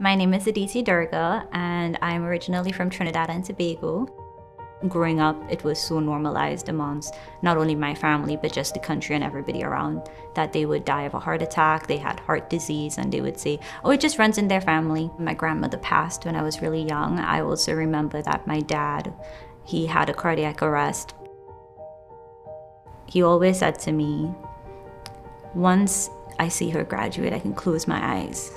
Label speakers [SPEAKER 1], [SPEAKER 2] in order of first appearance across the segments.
[SPEAKER 1] My name is Aditi and I'm originally from Trinidad and Tobago. Growing up, it was so normalized amongst not only my family, but just the country and everybody around, that they would die of a heart attack, they had heart disease, and they would say, oh, it just runs in their family. My grandmother passed when I was really young. I also remember that my dad, he had a cardiac arrest. He always said to me, once I see her graduate, I can close my eyes.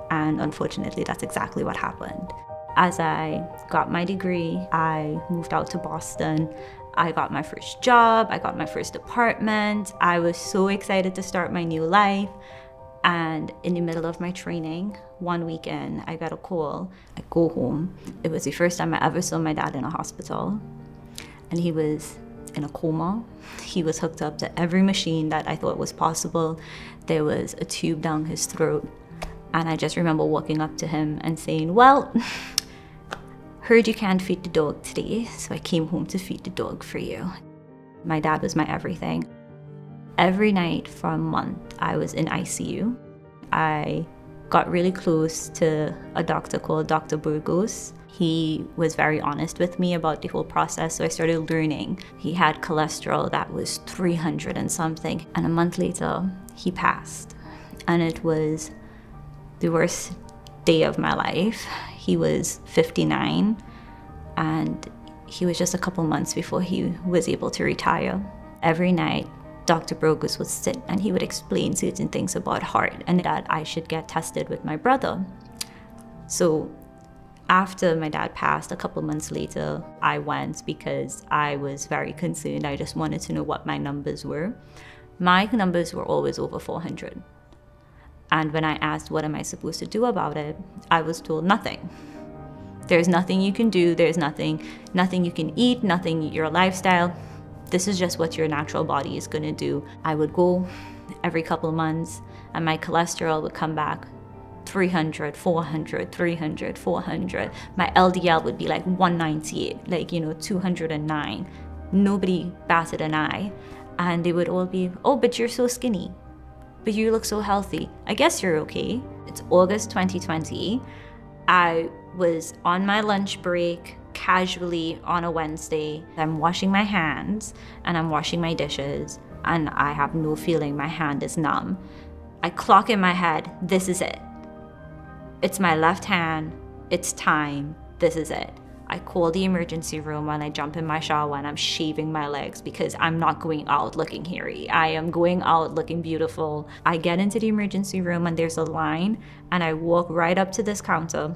[SPEAKER 1] And unfortunately, that's exactly what happened. As I got my degree, I moved out to Boston. I got my first job, I got my first apartment. I was so excited to start my new life. And in the middle of my training, one weekend, I got a call. I go home. It was the first time I ever saw my dad in a hospital. And he was in a coma. He was hooked up to every machine that I thought was possible. There was a tube down his throat. And I just remember walking up to him and saying, well, heard you can't feed the dog today, so I came home to feed the dog for you. My dad was my everything. Every night for a month, I was in ICU. I got really close to a doctor called Dr. Burgos. He was very honest with me about the whole process, so I started learning. He had cholesterol that was 300 and something, and a month later, he passed. And it was the worst day of my life. He was 59, and he was just a couple months before he was able to retire. Every night, Dr. Burgos would sit and he would explain certain things about heart and that I should get tested with my brother. So after my dad passed, a couple months later, I went because I was very concerned. I just wanted to know what my numbers were. My numbers were always over 400. And when I asked, what am I supposed to do about it? I was told nothing. There's nothing you can do. There's nothing you can eat, nothing, your lifestyle. This is just what your natural body is gonna do. I would go every couple of months and my cholesterol would come back 300, 400, 300, 400. My LDL would be like 198, like, 209. Nobody batted an eye. And they would all be, oh, but you're so skinny. But you look so healthy. I guess you're okay. It's August 2020. I was on my lunch break, casually on a Wednesday. I'm washing my hands and I'm washing my dishes and I have no feeling, my hand is numb. I clock in my head, this is it. It's my left hand, it's time, this is it. I call the emergency room when I jump in my shower and I'm shaving my legs because I'm not going out looking hairy. I am going out looking beautiful. I get into the emergency room and there's a line and I walk right up to this counter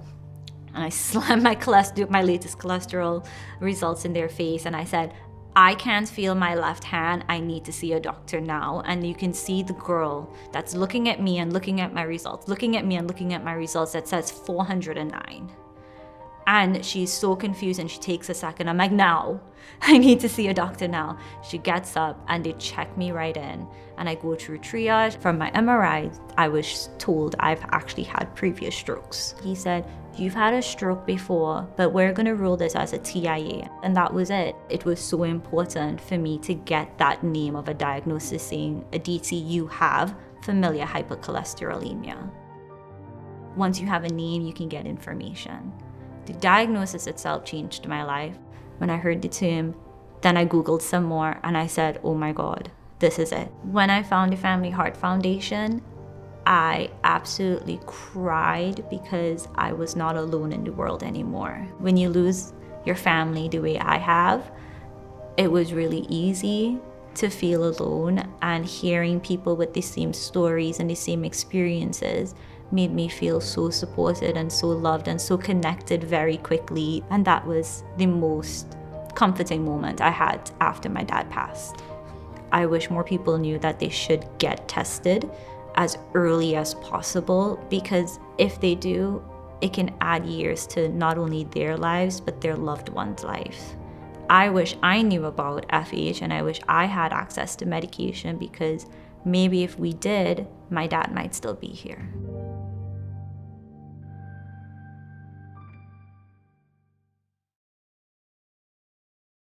[SPEAKER 1] and I slam my latest cholesterol results in their face and I said, I can't feel my left hand, I need to see a doctor now. And you can see the girl that's looking at me and looking at my results, looking at me and looking at my results that says 409. And she's so confused and she takes a second. I'm like, no, I need to see a doctor now. She gets up and they check me right in. And I go through triage. From my MRI, I was told I've actually had previous strokes. He said, you've had a stroke before, but we're gonna rule this as a TIA. And that was it. It was so important for me to get that name of a diagnosis saying, Aditi, you have familial hypercholesterolemia. Once you have a name, you can get information. The diagnosis itself changed my life. When I heard the term, then I Googled some more and I said, oh my God, this is it. When I found the Family Heart Foundation, I absolutely cried because I was not alone in the world anymore. When you lose your family the way I have, it was really easy to feel alone, and hearing people with the same stories and the same experiences made me feel so supported and so loved and so connected very quickly. And that was the most comforting moment I had after my dad passed. I wish more people knew that they should get tested as early as possible, because if they do, it can add years to not only their lives, but their loved ones' lives. I wish I knew about FH and I wish I had access to medication, because maybe if we did, my dad might still be here.